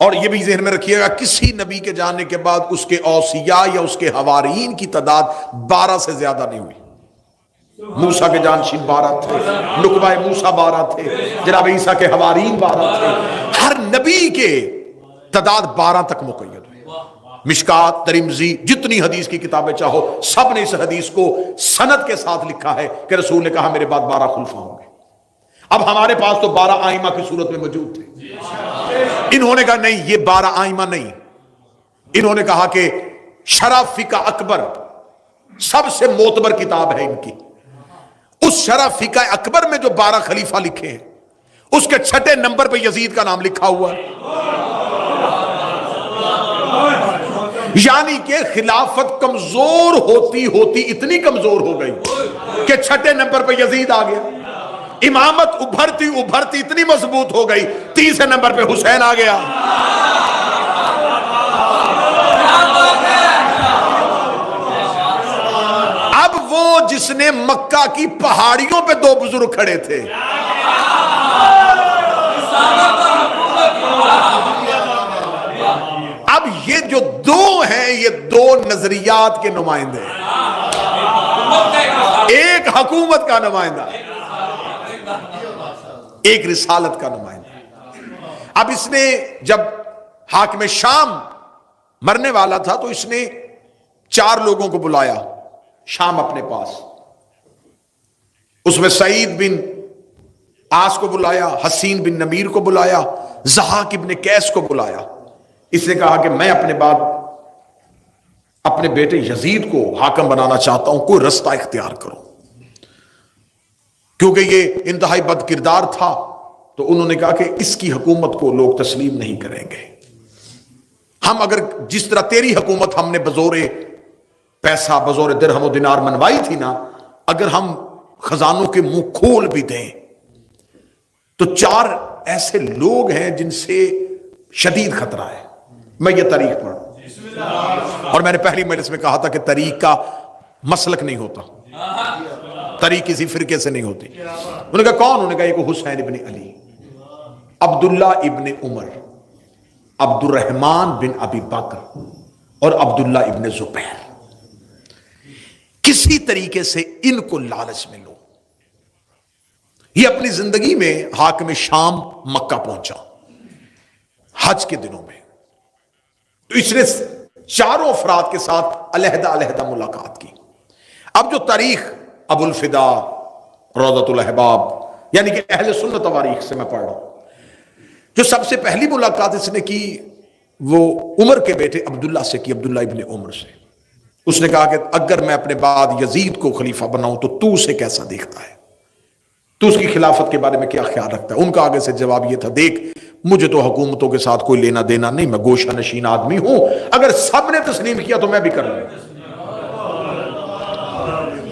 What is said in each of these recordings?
اور یہ بھی ذہن میں رکھیے گا کسی نبی کے جانے کے بعد اس کے اوصیاء یا اس کے حواریین کی تعداد 12 سے زیادہ نہیں ہوئی۔ موسیٰ کے جانشین 12 تھے، نقبہ موسیٰ 12 تھے، جناب عیسیٰ کے حواریین 12 تھے، ہر نبی کے تعداد 12 تک مقید ہوئی۔ مشکات، ترمذی، جتنی حدیث کی کتابیں چاہو، سب نے اس حدیث کو سند کے ساتھ لکھا ہے کہ رسول نے کہا میرے بعد 12 خلفاء ہوں گے۔ اب ہمارے پاس تو 12 آئمہ کی صورت میں موجود تھے، انہوں نے کہا نہیں یہ 12 آئمہ نہیں، انہوں نے کہا کہ شرح فقہ اکبر سب سے معتبر کتاب ہے ان کی، اس شرح فقہ اکبر میں جو 12 خلیفہ لکھے ہیں اس کے 6 نمبر پہ یزید کا نام لکھا ہوا ہے، یعنی کہ خلافت کمزور ہوتی ہوتی اتنی کمزور ہو گئی کہ 6 نمبر پہ یزید آ گیا، امامت ابھرتی ابھرتی اتنی مضبوط ہو گئی 30 نمبر پہ حسین آ گیا۔ اب وہ جس نے مکہ کی پہاڑیوں پہ 2 بزرگ کھڑے تھے، اب یہ جو 2 ہیں یہ 2 نظریات کے نمائندے، ایک حکومت کا نمائندہ، ایک رسالت کا نمائندہ۔ اب اس نے جب حاکم شام مرنے والا تھا تو اس نے 4 لوگوں کو بلایا شام اپنے پاس، اس میں سعید بن عاص کو بلایا، حسین بن نمیر کو بلایا، ضحاک ابن قیس کو بلایا۔ اس نے کہا کہ میں اپنے بعد اپنے بیٹے یزید کو حاکم بنانا چاہتا ہوں، کوئی رستہ اختیار کرو، کیونکہ یہ انتہائی بد کردار تھا۔ تو انہوں نے کہا کہ اس کی حکومت کو لوگ تسلیم نہیں کریں گے، ہم اگر جس طرح تیری حکومت ہم نے بزور پیسہ بزور درہم و دینار منوائی تھی نا، اگر ہم خزانوں کے منہ کھول بھی دیں تو 4 ایسے لوگ ہیں جن سے شدید خطرہ ہے۔ میں یہ تاریخ پڑھوں، اور میں نے پہلی مجلس میں کہا تھا کہ تاریخ کا مسلک نہیں ہوتا، تاریخ کسی فرقے سے نہیں ہوتی۔ انہوں نے کہا کون؟ انہوں نے کہا ایک حسین ابن علی، عبداللہ ابن عمر، عبد الرحمن بن ابی بکر اور عبداللہ ابن زبیر، کسی طریقے سے ان کو لالچ میں لو۔ یہ اپنی زندگی میں حاکم شام مکہ پہنچا حج کے دنوں میں، تو اس نے 4 افراد کے ساتھ علیحدہ علیحدہ ملاقات کی۔ اب جو تاریخ ابو الفدا، روضۃ الاحباب، یعنی کہ اہل سنت تواریخ سے میں پڑھ رہا ہوں، جو سب سے پہلی ملاقات اس نے کی وہ عمر کے بیٹے عبداللہ سے کی، عبداللہ ابن عمر سے۔ اس نے کہا کہ اگر میں اپنے بعد یزید کو خلیفہ بناؤں تو اسے کیسا دیکھتا ہے، تو اس کی خلافت کے بارے میں کیا خیال رکھتا ہے؟ ان کا آگے سے جواب یہ تھا، دیکھ مجھے تو حکومتوں کے ساتھ کوئی لینا دینا نہیں، میں گوشہ نشین آدمی ہوں، اگر سب نے تسلیم کیا تو میں بھی کر لوں۔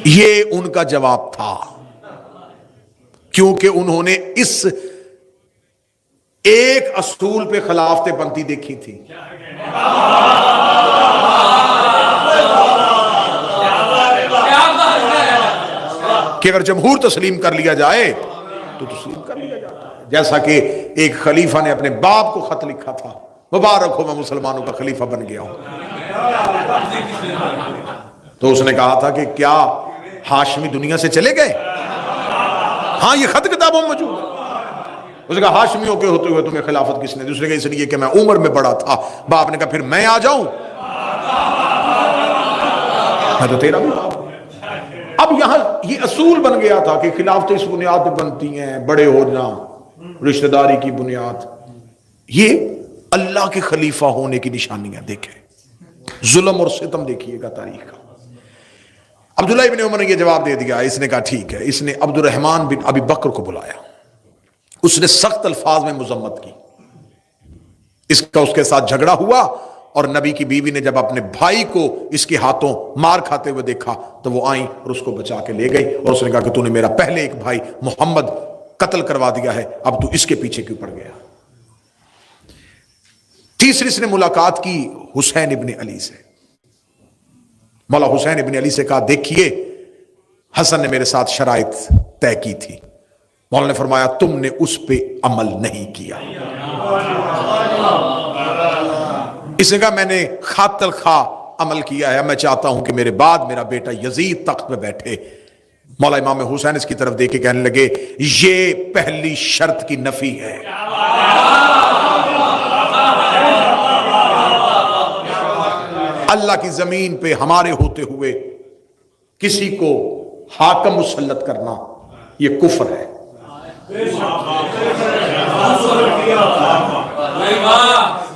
یہ ان کا جواب تھا، کیونکہ انہوں نے اس ایک اصول پہ خلافتیں بنتی دیکھی تھی، کہ اگر جمہور تسلیم کر لیا جائے تو تسلیم کر لیا جاتا ہے۔ جیسا کہ ایک خلیفہ نے اپنے باپ کو خط لکھا تھا، مبارک ہو میں مسلمانوں کا خلیفہ بن گیا ہوں، تو اس نے کہا تھا کہ کیا ہاشمی دنیا سے چلے گئے؟ ہاں یہ خط کتابوں میں موجود ہے۔ اس نے کہا ہاشمیوں کے ہوتے ہوئے تمہیں خلافت کس نے دی؟ اس نے کہا اس لیے کہ میں عمر میں بڑا تھا۔ باپ نے کہا پھر میں آ جاؤں، میں تو تیرا بھی باپ ہوں۔ اب یہاں یہ اصول بن گیا تھا کہ خلافتیں اس بنیاد پہ بنتی ہیں، بڑے ہونا، رشتہ داری کی بنیاد۔ یہ اللہ کے خلیفہ ہونے کی نشانیاں دیکھیں، ظلم اور ستم دیکھیے گا تاریخ کا۔ عبداللہ ابن عمر نے یہ جواب دے دیا، اس نے کہا ٹھیک ہے۔ اس نے عبد الرحمن بن ابی بکر کو بلایا، اس نے سخت الفاظ میں مذمت کی، اس کا اس کے ساتھ جھگڑا ہوا، اور نبی کی بیوی نے جب اپنے بھائی کو اس کے ہاتھوں مار کھاتے ہوئے دیکھا تو وہ آئیں اور اس کو بچا کے لے گئی، اور اس نے کہا کہ تو نے میرا پہلے ایک بھائی محمد قتل کروا دیا ہے، اب تو اس کے پیچھے کیوں پڑ گیا؟ تیسری اس نے ملاقات کی حسین ابن علی سے، مولا حسین ابن علی سے کہا دیکھیے حسن نے میرے ساتھ شرائط طے کی تھی، مولا نے فرمایا تم نے اس پہ عمل نہیں کیا، اس نے کہا میں نے خاطر خواہ عمل کیا ہے، میں چاہتا ہوں کہ میرے بعد میرا بیٹا یزید تخت پہ بیٹھے۔ مولا امام حسین اس کی طرف دیکھ کے کہنے لگے یہ پہلی شرط کی نفی ہے۔ اللہ کی زمین پہ ہمارے ہوتے ہوئے کسی کو حاکم مسلط کرنا یہ کفر ہے۔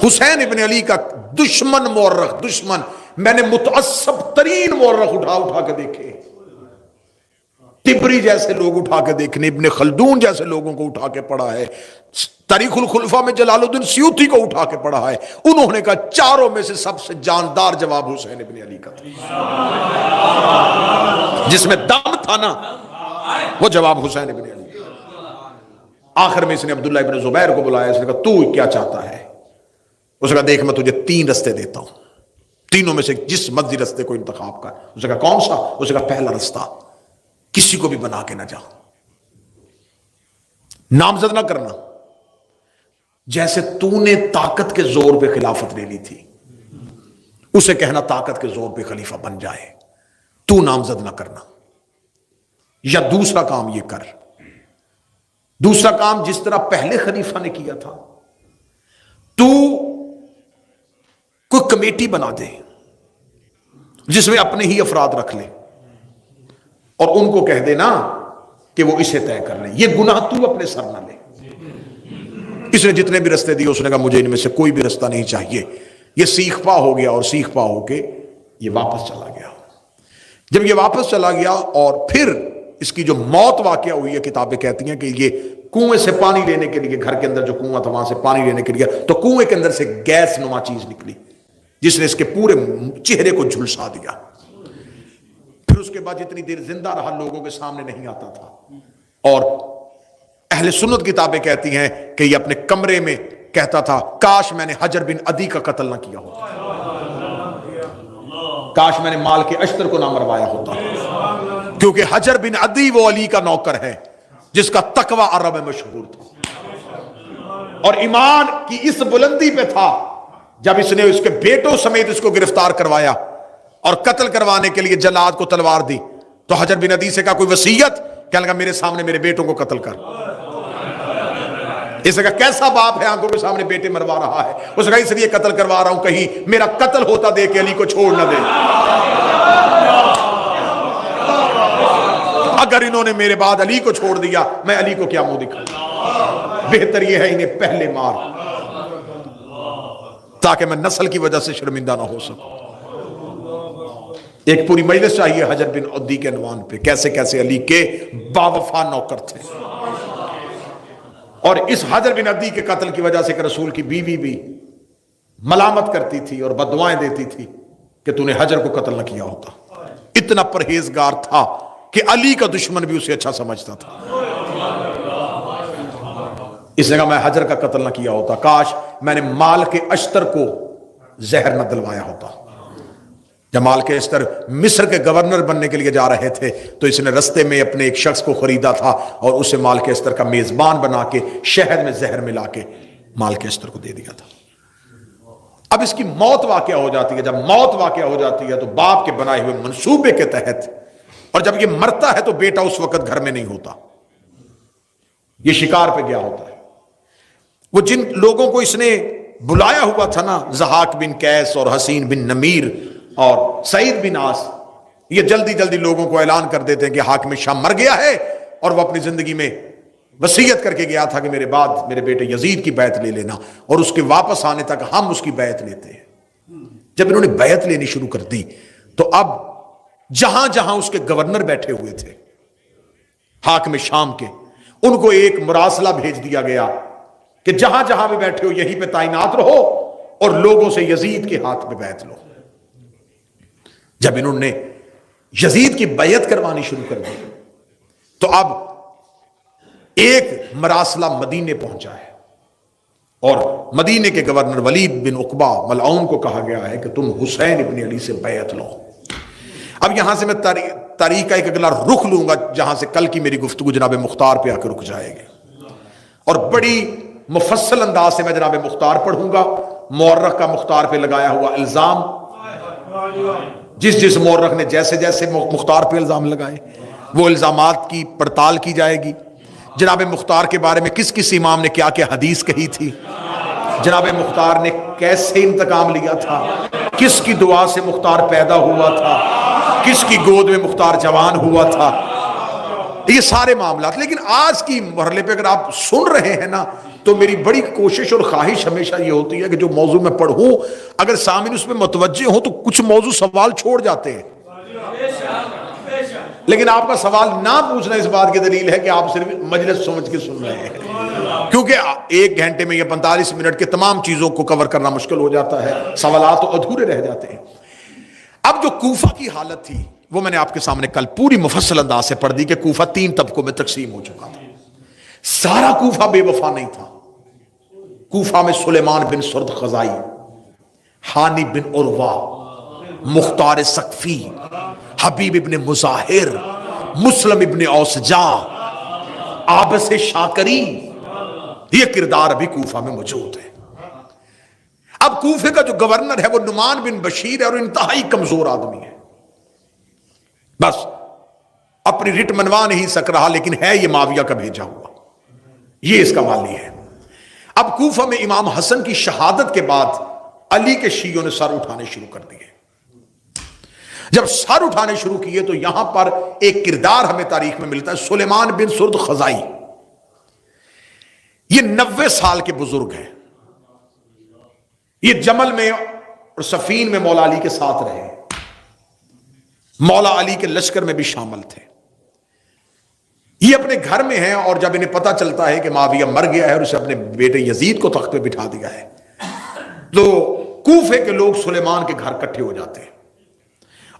حسین ابن علی کا دشمن مورخ، دشمن، میں نے متعصب ترین مورخ اٹھا کے دیکھے، تبری جیسے لوگ اٹھا کے دیکھنے، ابن خلدون جیسے لوگوں کو اٹھا کے پڑھا ہے، تاریخ الخلفاء میں جلال الدین سیوطی کو اٹھا کے پڑھا ہے، انہوں نے کہا چاروں میں سے سب سے جاندار جواب حسین ابن علی کا تھا، جس میں دم تھا نا وہ جواب حسین ابن علی۔ آخر میں اس نے عبداللہ ابن زبیر کو بلایا، اس نے کہا تو کیا چاہتا ہے؟ اس نے کہا دیکھ میں تجھے 3 رستے دیتا ہوں، تینوں میں سے جس مرضی رستے کو انتخاب کر۔ اس نے کہا کون سا؟ اس نے کہا پہلا رستہ، کسی کو بھی بنا کے نہ جا، نامزد نہ کرنا، جیسے تو نے طاقت کے زور پہ خلافت لے لی تھی اسے کہنا طاقت کے زور پہ خلیفہ بن جائے، تو نامزد نہ کرنا۔ یا دوسرا کام یہ کر، دوسرا کام جس طرح پہلے خلیفہ نے کیا تھا، تو کوئی کمیٹی بنا دے جس میں اپنے ہی افراد رکھ لے اور ان کو کہہ دے نا کہ وہ اسے طے کر لیں، یہ گناہ تو اپنے سر نہ لے۔ اس نے جتنے بھی رستے دیے اس نے کہا مجھے ان میں سے کوئی بھی رستہ نہیں چاہیے۔ یہ سیخ پا ہو گیا اور سیخ پا ہو کے یہ واپس چلا گیا۔ جب یہ واپس چلا گیا اور پھر اس کی جو موت واقعہ ہوئی ہے، کتابیں کہتی ہیں کہ یہ کنویں سے پانی لینے کے لیے، گھر کے اندر جو کنواں تھا وہاں سے پانی لینے کے لیے، تو کنویں کے اندر سے گیس نما چیز نکلی جس نے اس کے پورے چہرے کو جھلسا دیا۔ پھر اس کے بعد جتنی دیر زندہ رہا لوگوں کے سامنے نہیں آتا تھا، اور اہل سنت کتابیں کہتی ہیں کہ یہ اپنے کمرے میں کہتا تھا کاش میں نے حجر بن عدی کا قتل نہ کیا ہوتا، کاش میں نے مال کے اشتر کو نہ مروایا ہوتا، کیونکہ حجر بن عدی وہ علی کا نوکر ہے جس کا تقوی عرب میں مشہور تھا اور ایمان کی اس بلندی پہ تھا۔ جب اس نے اس کے بیٹوں سمیت اس کو گرفتار کروایا اور قتل کروانے کے لیے جلاد کو تلوار دی تو حجر بن عدی سے کہا کوئی وصیت؟ کہنے لگا میرے سامنے میرے بیٹوں کو قتل کر۔ اس نے کہا کیسا باپ ہے آنکھوں کے سامنے بیٹے مروا رہا ہے؟ اس نے کہا اس لیے قتل کروا رہا ہوں کہیں میرا قتل ہوتا دیکھ کے علی کو چھوڑ نہ دے، اگر انہوں نے میرے بعد علی کو چھوڑ دیا میں علی کو کیا منہ دکھاؤں، بہتر یہ ہے انہیں پہلے مار تاکہ میں نسل کی وجہ سے شرمندہ نہ ہو سکوں۔ ایک پوری مجلس چاہیے حجر بن عدی کے عنوان پہ، کیسے کیسے علی کے باوفا نوکر تھے۔ اور اس حجر بن عدی کے قتل کی وجہ سے کہ رسول کی بیوی بھی ملامت کرتی تھی اور بددعائیں دیتی تھی کہ تو نے حجر کو قتل نہ کیا ہوتا۔ اتنا پرہیزگار تھا کہ علی کا دشمن بھی اسے اچھا سمجھتا تھا۔ اس نے کہا میں حجر کا قتل نہ کیا ہوتا، کاش میں نے مال کے اشتر کو زہر نہ دلوایا ہوتا۔ جب مال کے اشتر مصر کے گورنر بننے کے لیے جا رہے تھے تو اس نے رستے میں اپنے ایک شخص کو خریدا تھا اور اسے مال کے اشتر کا میزبان بنا کے شہد میں زہر ملا کے مال کے اشتر کو دے دیا تھا۔ اب اس کی موت واقع ہو جاتی ہے، جب موت واقع ہو جاتی ہے تو باپ کے بنائے ہوئے منصوبے کے تحت، اور جب یہ مرتا ہے تو بیٹا اس وقت گھر میں نہیں ہوتا، یہ شکار پہ گیا ہوتا ہے۔ وہ جن لوگوں کو اس نے بلایا ہوا تھا نا، ضحاک بن قیس اور حسین بن نمیر اور سعید بن عاص، یہ جلدی جلدی لوگوں کو اعلان کر دیتے ہیں کہ حاکم شام مر گیا ہے اور وہ اپنی زندگی میں وصیت کر کے گیا تھا کہ میرے بعد میرے بیٹے یزید کی بیعت لے لینا، اور اس کے واپس آنے تک ہم اس کی بیعت لیتے ہیں۔ جب انہوں نے بیعت لینی شروع کر دی تو اب جہاں جہاں اس کے گورنر بیٹھے ہوئے تھے حاکم شام کے، ان کو ایک مراسلہ بھیج دیا گیا کہ جہاں جہاں بھی بیٹھے ہو یہیں پہ تعینات رہو اور لوگوں سے یزید کے ہاتھ پہ بیعت لو۔ جب انہوں نے یزید کی بیعت کروانی شروع کر دی تو اب ایک مراسلہ مدینے پہنچا ہے اور مدینے کے گورنر ولید بن عقبہ ملعون کو کہا گیا ہے کہ تم حسین ابن علی سے بیعت لو۔ اب یہاں سے میں تاریخ کا ایک اگلا رخ لوں گا جہاں سے کل کی میری گفتگو جناب مختار پہ آ کے رک جائے گی، اور بڑی مفصل انداز سے میں جناب مختار پڑھوں گا مورخ کا مختار پہ لگایا ہوا الزام، جس مورخ نے جیسے جیسے مختار پہ الزام لگائے وہ الزامات کی پڑتال کی جائے گی. جناب مختار کے بارے میں کس کس امام نے کیا کیا حدیث کہی تھی، جناب مختار نے کیسے انتقام لیا تھا، کس کی دعا سے مختار پیدا ہوا تھا، کس کی گود میں مختار جوان ہوا تھا، یہ سارے معاملات. لیکن آج کی مرحلے پہ اگر آپ سن رہے ہیں نا تو میری بڑی کوشش اور خواہش ہمیشہ یہ ہوتی ہے کہ جو موضوع میں پڑھوں اگر سامعین اس میں متوجہ ہوں تو کچھ موضوع سوال چھوڑ جاتے ہیں، لیکن آپ کا سوال نہ پوچھنا اس بات کی دلیل ہے کہ آپ صرف مجلس سمجھ کے سن رہے ہیں، کیونکہ 1 گھنٹے میں یا 45 منٹ کے تمام چیزوں کو کور کرنا مشکل ہو جاتا ہے، سوالات تو ادھورے رہ جاتے ہیں. اب جو کوفہ کی حالت تھی وہ میں نے آپ کے سامنے کل پوری مفصل انداز سے پڑھ دی کہ کوفہ 3 طبقوں میں تقسیم ہو چکا تھا. سارا کوفہ بے وفا نہیں تھا. کوفہ میں سلیمان بن سرد خزائی، ہانی بن عروہ، مختار سقفی، حبیب ابن مظاہر، مسلم ابن اوسجا، عابس شاکری، یہ کردار ابھی کوفہ میں موجود ہے. اب کوفے کا جو گورنر ہے وہ نعمان بن بشیر ہے اور انتہائی کمزور آدمی ہے، بس اپنی رٹ منوا نہیں سک رہا، لیکن ہے یہ معاویہ کا بھیجا ہوا، یہ اس کا والی ہے. اب کوفہ میں امام حسن کی شہادت کے بعد علی کے شیعوں نے سر اٹھانے شروع کر دیے. جب سر اٹھانے شروع کیے تو یہاں پر ایک کردار ہمیں تاریخ میں ملتا ہے، سلیمان بن سرد خزائی. یہ 90 سال کے بزرگ ہیں، یہ جمل میں اور صفین میں مولا علی کے ساتھ رہے، مولا علی کے لشکر میں بھی شامل تھے. یہ اپنے گھر میں ہیں اور جب انہیں پتا چلتا ہے کہ معاویہ مر گیا ہے اور اسے اپنے بیٹے یزید کو تخت پہ بٹھا دیا ہے تو کوفے کے لوگ سلیمان کے گھر اکٹھے ہو جاتے ہیں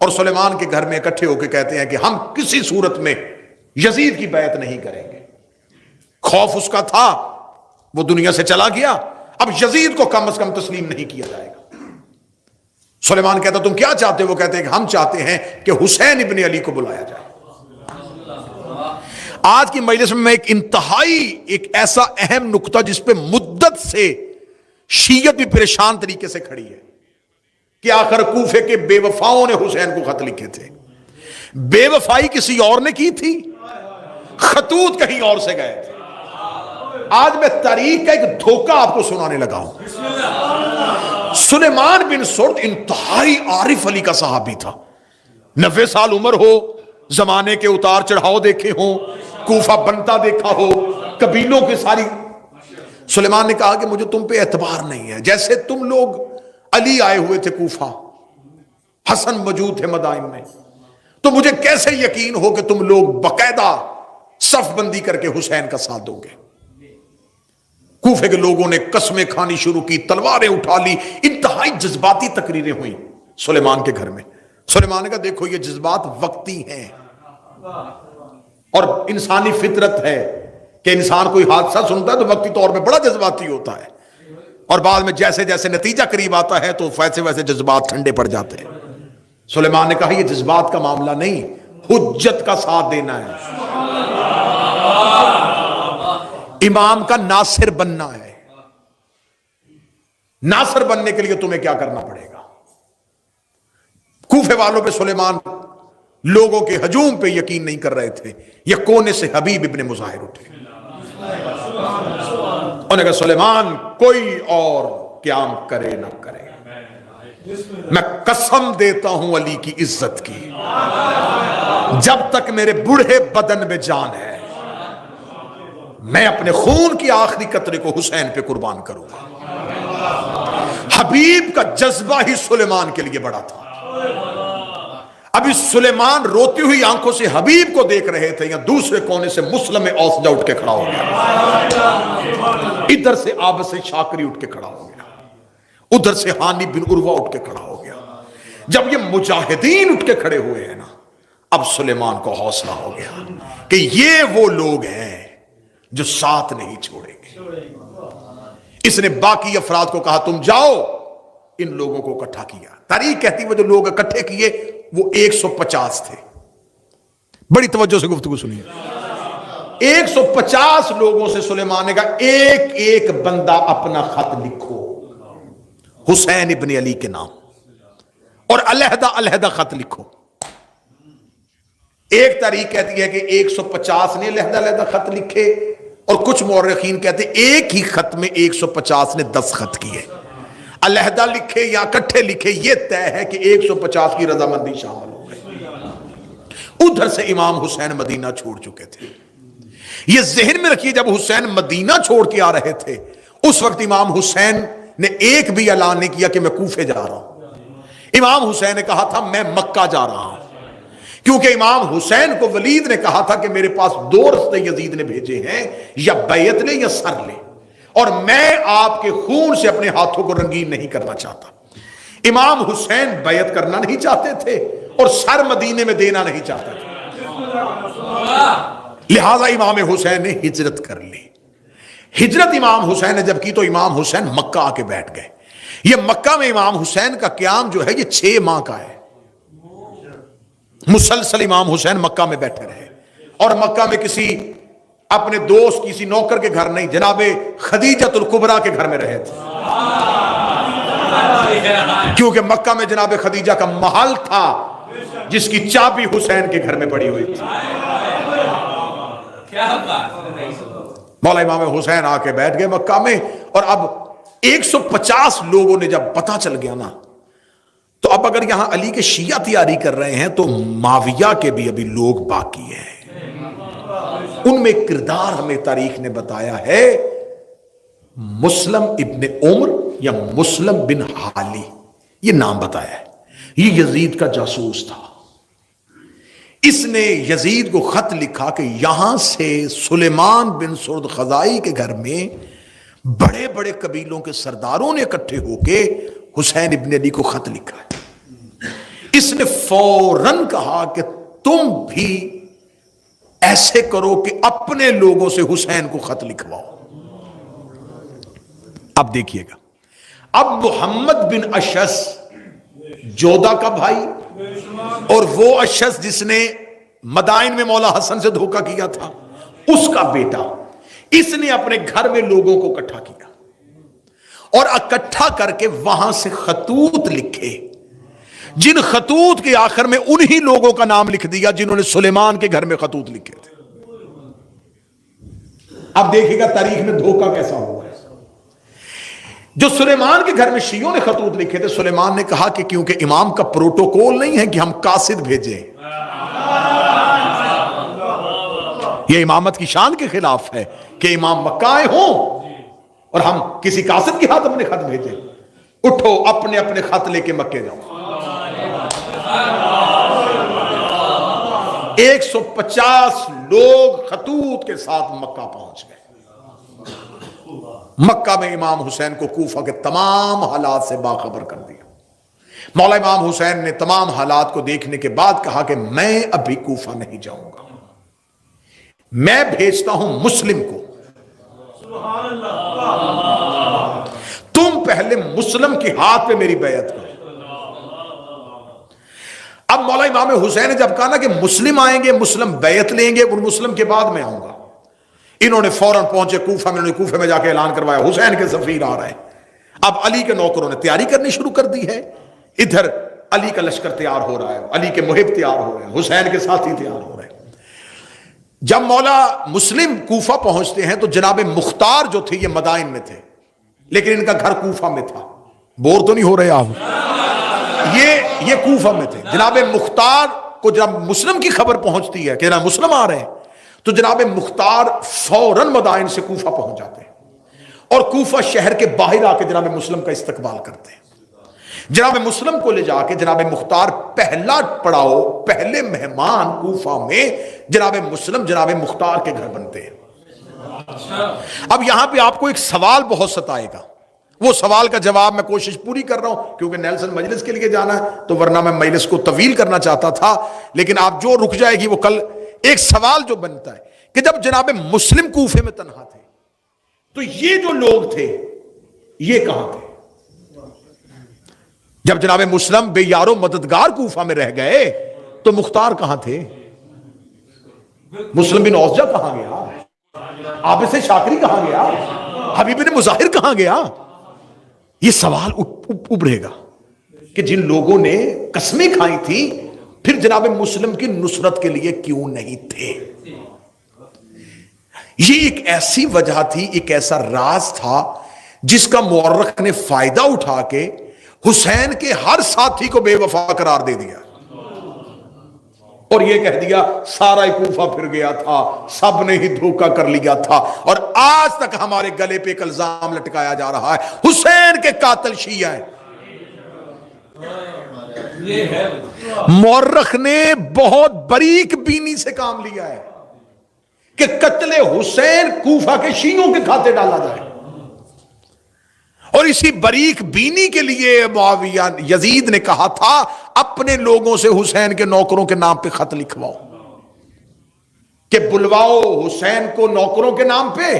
اور سلیمان کے گھر میں اکٹھے ہو کے کہتے ہیں کہ ہم کسی صورت میں یزید کی بیعت نہیں کریں گے. خوف اس کا تھا، وہ دنیا سے چلا گیا، اب یزید کو کم از کم تسلیم نہیں کیا جائے گا. سلیمان کہتا تم کیا چاہتے ہو؟ وہ کہتے ہیں کہ ہم چاہتے ہیں کہ حسین ابن علی کو بلایا جائے. آج کی مجلس میں ایک انتہائی ایک ایسا اہم نقطہ جس پہ مدت سے شیعت بھی پریشان طریقے سے کھڑی ہے کہ آخر کوفے کے بے وفاؤں نے حسین کو خط لکھے تھے. بے وفائی کسی اور نے کی تھی، خطوط کہیں اور سے گئے تھے. آج میں تاریخ کا ایک دھوکہ آپ کو سنانے لگا ہوں. سلیمان بن سرد انتہائی عارف علی کا صحابی تھا، 90 سال عمر ہو، زمانے کے اتار چڑھاؤ دیکھے ہوں، کوفہ بنتا دیکھا ہو، قبیلوں کی ساری. سلیمان نے کہا کہ مجھے تم پہ اعتبار نہیں ہے. جیسے تم لوگ علی آئے ہوئے تھے کوفہ، حسن موجود تھے مدائن میں، تو مجھے کیسے یقین ہو کہ تم لوگ باقاعدہ صف بندی کر کے حسین کا ساتھ دو گے. کوفے کے لوگوں نے قسمیں کھانی شروع کی، تلواریں اٹھا لی، انتہائی جذباتی تقریریں ہوئیں سلیمان کے گھر میں. سلیمان نے کہا دیکھو یہ جذبات وقتی ہیں اور انسانی فطرت ہے کہ انسان کوئی حادثہ سنتا ہے تو وقتی طور پہ بڑا جذباتی ہوتا ہے اور بعد میں جیسے جیسے نتیجہ قریب آتا ہے تو ویسے ویسے جذبات ٹھنڈے پڑ جاتے ہیں. سلیمان نے کہا یہ جذبات کا معاملہ نہیں، حجت کا ساتھ دینا ہے، امام کا ناصر بننا ہے. ناصر بننے کے لیے تمہیں کیا کرنا پڑے گا. کوفے والوں پہ سلیمان لوگوں کے ہجوم پہ یقین نہیں کر رہے تھے. یہ کونے سے حبیب ابن مظاہر اٹھے، انہوں نے کہا سلیمان کوئی اور قیام کرے نہ کرے، میں قسم دیتا ہوں علی کی عزت کی، جب تک میرے بوڑھے بدن میں جان ہے میں اپنے خون کی آخری قطرے کو حسین پہ قربان کروں گا. حبیب کا جذبہ ہی سلیمان کے لیے بڑا تھا. ابھی سلیمان روتی ہوئی آنکھوں سے حبیب کو دیکھ رہے تھے، یا دوسرے کونے سے مسلم اوسجا اٹھ کے کھڑا ہو گیا، ادھر سے عابس شاکری اٹھ کے کھڑا ہو گیا، ادھر سے ہانی بن عروہ اٹھ کے کھڑا ہو گیا. جب یہ مجاہدین اٹھ کے کھڑے ہوئے ہیں نا، اب سلیمان کو حوصلہ ہو گیا کہ یہ وہ لوگ ہیں جو ساتھ نہیں چھوڑیں گے. اس نے باقی افراد کو کہا تم جاؤ. ان لوگوں کو اکٹھا کیا. تاریخ کہتی وہ جو لوگ اکٹھے کیے وہ 150 تھے. بڑی توجہ سے گفتگو سنیے. 150 لوگوں سے سلیمان نے کہا ایک ایک بندہ اپنا خط لکھو. حسین ابن علی کے نام، اور علیحدہ علیحدہ خط لکھو۔ ایک تاریخ کہتی ہے کہ 150 نے علیحدہ علیحدہ خط لکھے، اور کچھ مورخین کہتے ہیں ایک ہی خط میں 150 نے 10 خط کیے۔ علیحدہ لکھے یا اکٹھے لکھے یہ طے ہے کہ 150 کی رضامندی شامل ہو گئی۔ ادھر سے امام حسین مدینہ چھوڑ چکے تھے۔ یہ ذہن میں رکھیے، جب حسین مدینہ چھوڑ کے آ رہے تھے اس وقت امام حسین نے ایک بھی اعلان نہیں کیا کہ میں کوفے جا رہا ہوں۔ امام حسین نے کہا تھا میں مکہ جا رہا ہوں، کیونکہ امام حسین کو ولید نے کہا تھا کہ میرے پاس 2 رستے یزید نے بھیجے ہیں، یا بیعت لے یا سر لے، اور میں آپ کے خون سے اپنے ہاتھوں کو رنگین نہیں کرنا چاہتا۔ امام حسین بیعت کرنا نہیں چاہتے تھے اور سر مدینے میں دینا نہیں چاہتے تھے، لہذا امام حسین نے ہجرت کر لی۔ ہجرت امام حسین نے جب کی تو امام حسین مکہ آ کے بیٹھ گئے۔ یہ مکہ میں امام حسین کا قیام جو ہے یہ 6 ماہ کا ہے، مسلسل امام حسین مکہ میں بیٹھے رہے، اور مکہ میں کسی اپنے دوست کسی نوکر کے گھر نہیں، جناب خدیجۃ الکبریٰ کے گھر میں رہے تھے، کیونکہ مکہ میں جناب خدیجہ کا محل تھا جس کی چابی حسین کے گھر میں پڑی ہوئی تھی۔ مولا امام حسین آ کے بیٹھ گئے مکہ میں، اور اب 150 لوگوں نے جب پتہ چل گیا نا، تو اب اگر یہاں علی کے شیعہ تیاری کر رہے ہیں تو معاویہ کے بھی ابھی لوگ باقی ہیں۔ ان میں کردار ہمیں تاریخ نے بتایا ہے مسلم ابن عمر یا مسلم بن حالی، یہ نام بتایا ہے۔ یہ یزید کا جاسوس تھا، اس نے یزید کو خط لکھا کہ یہاں سے سلیمان بن سرد خزائی کے گھر میں بڑے بڑے قبیلوں کے سرداروں نے اکٹھے ہو کے حسین ابن علی کو خط لکھا ہے۔ اس نے فوراً کہا کہ تم بھی ایسے کرو کہ اپنے لوگوں سے حسین کو خط لکھواؤ۔ اب دیکھیے گا، اب محمد بن اشعث جودہ کا بھائی، اور وہ اشعث جس نے مدائن میں مولا حسن سے دھوکہ کیا تھا، اس کا بیٹا، اس نے اپنے گھر میں لوگوں کو اکٹھا کیا، اور اکٹھا کر کے وہاں سے خطوط لکھے، جن خطوط کے آخر میں انہی لوگوں کا نام لکھ دیا جنہوں نے سلیمان کے گھر میں خطوط لکھے تھے۔ اب دیکھیے گا تاریخ میں دھوکہ کیسا ہوا ہے۔ جو سلیمان کے گھر میں شیعوں نے خطوط لکھے تھے، سلیمان نے کہا کہ کیونکہ امام کا پروٹوکول نہیں ہے کہ ہم قاصد بھیجیں، یہ امامت کی شان کے خلاف ہے کہ امام مکہ آئے ہوں اور ہم کسی قاصد کے ہاتھ اپنے خط بھیجیں۔ اٹھو اپنے اپنے خط لے کے مکے جاؤ۔ 150 لوگ خطوط کے ساتھ مکہ پہنچ گئے۔ مکہ میں امام حسین کو کوفہ کے تمام حالات سے باخبر کر دیا۔ مولا امام حسین نے تمام حالات کو دیکھنے کے بعد کہا کہ میں ابھی کوفہ نہیں جاؤں گا، میں بھیجتا ہوں مسلم کو، تم پہلے مسلم کے ہاتھ پہ میری بیعت کرو۔ اب مولا امام حسین نے جب کہا نا کہ مسلم آئیں گے، مسلم بیعت لیں گے، ان مسلم کے بعد میں آؤں گا، انہوں نے فوراً پہنچے کوفہ میں، انہوں نے کوفہ میں جا کے اعلان کروایا حسین کے سفیر آ رہے ہیں۔ اب علی کے نوکروں نے تیاری کرنی شروع کر دی ہے، ادھر علی کا لشکر تیار ہو رہا ہے، علی کے محب تیار ہو رہے ہیں، حسین کے ساتھی تیار ہو رہے ہیں۔ جب مولا مسلم کوفہ پہنچتے ہیں تو جناب مختار جو تھے یہ مدائن میں تھے، لیکن ان کا گھر کوفہ میں تھا۔ بور تو نہیں ہو رہے آپ؟ یہ کوفہ میں تھے۔ جناب مختار کو جب مسلم کی خبر پہنچتی ہے کہ جناب مسلم آ رہے ہیں، تو جناب مختار فوراً مدائن سے کوفہ پہنچ جاتے ہیں، اور کوفہ شہر کے باہر آ کے جناب مسلم کا استقبال کرتے ہیں۔ جناب مسلم کو لے جا کے جناب مختار پہلا پڑاؤ، پہلے مہمان کوفہ میں جناب مسلم جناب مختار کے گھر بنتے ہیں۔ اب یہاں پہ آپ کو ایک سوال بہت ستائے گا، وہ سوال کا جواب میں کوشش پوری کر رہا ہوں کیونکہ نیلسن مجلس کے لیے جانا ہے، تو ورنہ میں مجلس کو طویل کرنا چاہتا تھا، لیکن آپ جو رک جائے گی وہ کل۔ ایک سوال جو بنتا ہے کہ جب جناب مسلم کوفے میں تنہا تھے تو یہ جو لوگ تھے یہ کہاں تھے؟ جب جناب مسلم بے یارو مددگار کوفہ میں رہ گئے تو مختار کہاں تھے؟ مسلم بن اوسجہ کہاں گیا؟ عابس شاکری کہاں گیا؟ حبیب بن مظاہر کہاں گیا؟ یہ سوال ابھرے گا کہ جن لوگوں نے قسمیں کھائی تھی پھر جناب مسلم کی نصرت کے لیے کیوں نہیں تھے؟ یہ ایک ایسی وجہ تھی، ایک ایسا راز تھا جس کا مورخ نے فائدہ اٹھا کے حسین کے ہر ساتھی کو بے وفا قرار دے دیا اور یہ کہہ دیا سارا کوفہ پھر گیا تھا، سب نے ہی دھوکہ کر لیا تھا، اور آج تک ہمارے گلے پہ ایک الزام لٹکایا جا رہا ہے حسین کے قاتل شیعہ ہیں۔ مورخ نے بہت باریک بینی سے کام لیا ہے کہ قتل حسین کوفہ کے شیعوں کے کھاتے ڈالا جائے، اور اسی باریک بینی کے لیے معاویہ یزید نے کہا تھا اپنے لوگوں سے حسین کے نوکروں کے نام پہ خط لکھواؤ، کہ بلواؤ حسین کو نوکروں کے نام پہ،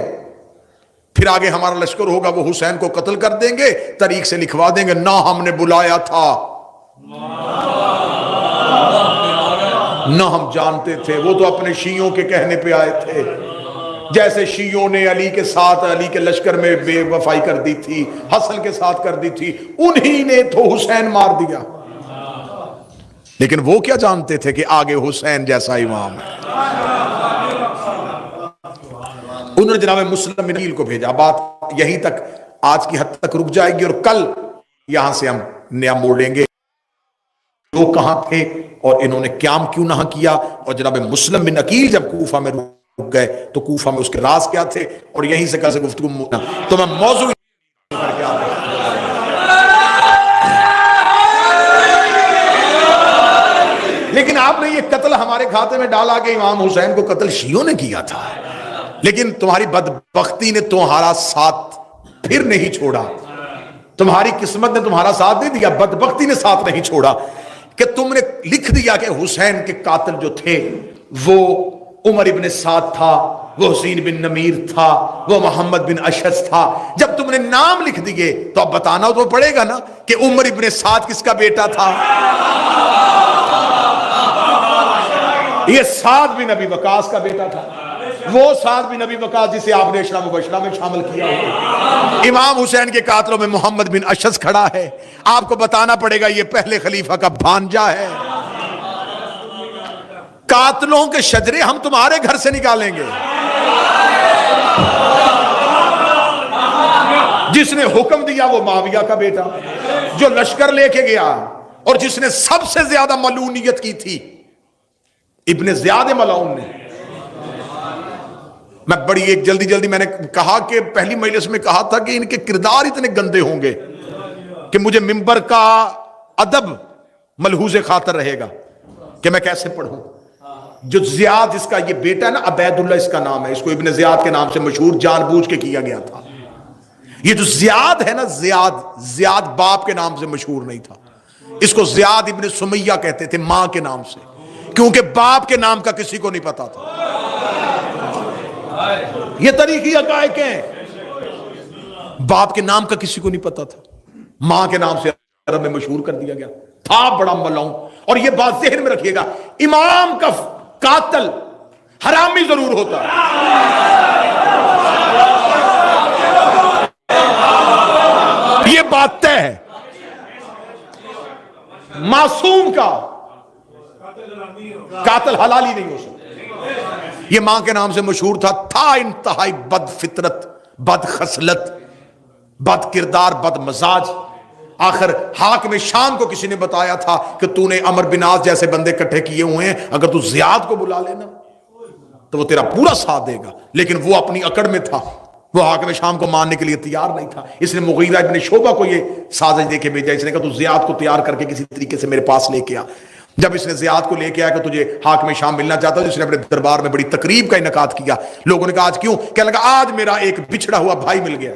پھر آگے ہمارا لشکر ہوگا وہ حسین کو قتل کر دیں گے، طریق سے لکھوا دیں گے نہ ہم نے بلایا تھا نہ ہم جانتے تھے، وہ تو اپنے شیعوں کے کہنے پہ آئے تھے، جیسے شیعوں نے علی کے ساتھ علی کے لشکر میں بے وفائی کر دی تھی، حسن کے ساتھ کر دی تھی، انہی نے تو حسین مار دیا، لیکن وہ کیا جانتے تھے کہ آگے حسین جیسا امام ہے۔ انہوں نے جناب مسلم بن عقیل کو بھیجا، بات یہیں تک آج کی حد تک رک جائے گی، اور کل یہاں سے ہم نیا موڑ لیں گے وہ کہاں تھے اور انہوں نے قیام کیوں نہ کیا، اور جناب مسلم بن عقیل جب کوفہ میں رک گئے تو کوفہ میں اس کے راز کیا تھے، اور یہیں سے کل سے گفتگو تو میں موضوع کر کے آتا ہوں۔ لیکن آپ نے یہ قتل ہمارے کھاتے میں ڈالا کہ امام حسین کو قتل شیعوں نے کیا تھا، لیکن تمہاری بدبختی نے تمہارا ساتھ پھر نہیں چھوڑا، تمہاری قسمت نے تمہارا ساتھ نہیں دیا، بدبختی نے ساتھ نہیں چھوڑا کہ تم نے لکھ دیا کہ حسین کے قاتل جو تھے وہ عمر ابن سعد تھا، وہ حسین بن نمیر تھا، وہ محمد بن اشعث تھا۔ جب تم نے نام لکھ دیے تو اب بتانا تو پڑے گا نا کہ عمر ابن سعد کس کا بیٹا تھا؟ یہ سعد بن ابی وقاص کا بیٹا تھا، وہ سعد بن ابی وقاص جسے آپ نے اشرا مبشرہ میں شامل کیا ہے۔ امام حسین کے قاتلوں میں محمد بن اشعث کھڑا ہے، آپ کو بتانا پڑے گا یہ پہلے خلیفہ کا بھانجا ہے۔ قاتلوں کے شجرے ہم تمہارے گھر سے نکالیں گے۔ جس نے حکم دیا وہ معاویہ کا بیٹا، جو لشکر لے کے گیا، اور جس نے سب سے زیادہ ملعونیت کی تھی ابن زیاد ملعون نے۔ میں بڑی ایک جلدی میں نے کہا کہ پہلی مجلس میں کہا تھا کہ ان کے کردار اتنے گندے ہوں گے کہ مجھے منبر کا ادب ملحوظ خاطر رہے گا کہ میں کیسے پڑھوں۔ جو زیاد جس کا یہ بیٹا ہے نا، عبید اللہ اس کا نام ہے، اس کو ابن زیاد کے نام سے مشہور جان بوجھ کے کیا گیا تھا۔ یہ جو زیاد ہے نا، زیاد باپ کے نام سے مشہور نہیں تھا، اس کو زیاد ابن سمیہ کہتے تھے ماں کے نام سے، کیونکہ باپ کے نام کا کسی کو نہیں پتا تھا۔ یہ تاریخی حقائق ہیں، باپ کے نام کا کسی کو نہیں پتا تھا، ماں کے نام سے عرب میں مشہور کر دیا گیا تھا، بڑا ملعون۔ اور یہ بات ذہن میں رکھیے گا، امام کا قاتل حرامی ضرور ہوتا ہے، یہ بات طے ہے۔ معصوم کا قاتل حلالی نہیں ہو سکتا۔ یہ ماں کے نام سے مشہور تھا انتہائی بد فطرت، بد خصلت، بد کردار، بد مزاج۔ آخر حاکم شام کو کسی نے بتایا تھا کہ تو نے عمر بن عاص جیسے بندے کٹھے کیے ہوئے ہیں، اگر تو زیاد کو بلا لینا تو وہ تیرا پورا ساتھ دے گا، لیکن وہ اپنی اکڑ میں تھا، وہ حاکم شام کو ماننے کے لیے تیار نہیں تھا۔ اس نے مغیرہ ابن شعبہ کو یہ سازش دے کے بھیجا، اس نے کہا تو زیاد کو تیار کر کے کسی طریقے سے میرے پاس لے کے آ۔ جب اس نے زیاد کو لے کے آیا کہ تجھے حاکم شام ملنا چاہتا ہے، جس نے اپنے دربار میں بڑی تقریب کا انعقاد کیا۔ لوگوں نے کہا آج کیوں؟ کہنے لگا آج میرا ایک بچھڑا ہوا بھائی مل گیا۔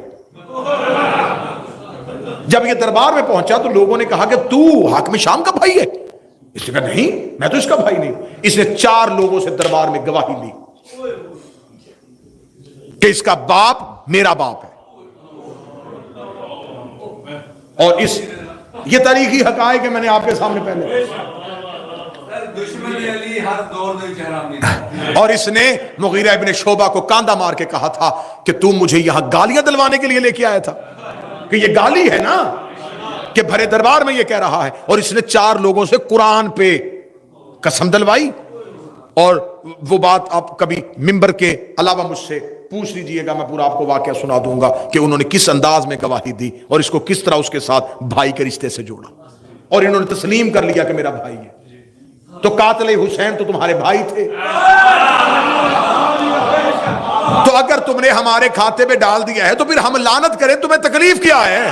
جب یہ دربار میں پہنچا تو لوگوں نے کہا کہ تو حاکم شام کا بھائی ہے؟ اس نے کہا نہیں، میں تو اس کا بھائی نہیں۔ اس نے 4 لوگوں سے دربار میں گواہی لی کہ اس کا باپ میرا باپ ہے، اور یہ تاریخی حقائق ہے، میں نے آپ کے سامنے پہلے۔ اور اس نے مغیرہ ابن شعبہ کو کاندھا مار کے کہا تھا کہ تم مجھے یہاں گالیاں دلوانے کے لیے لے کے آیا تھا۔ کہ یہ گالی ہے نا کہ بھرے دربار میں یہ کہہ رہا ہے، اور اس نے 4 لوگوں سے قرآن پہ قسم دلوائی. اور وہ بات آپ کبھی ممبر کے علاوہ مجھ سے پوچھ لیجئے گا، میں پورا آپ کو واقعہ سنا دوں گا کہ انہوں نے کس انداز میں گواہی دی اور اس کو کس طرح اس کے ساتھ بھائی کے رشتے سے جوڑا، اور انہوں نے تسلیم کر لیا کہ میرا بھائی ہے. تو قاتل حسین تو تمہارے بھائی تھے، تو اگر تم نے ہمارے کھاتے میں ڈال دیا ہے تو پھر ہم لعنت کریں، تمہیں تکلیف کیا ہے؟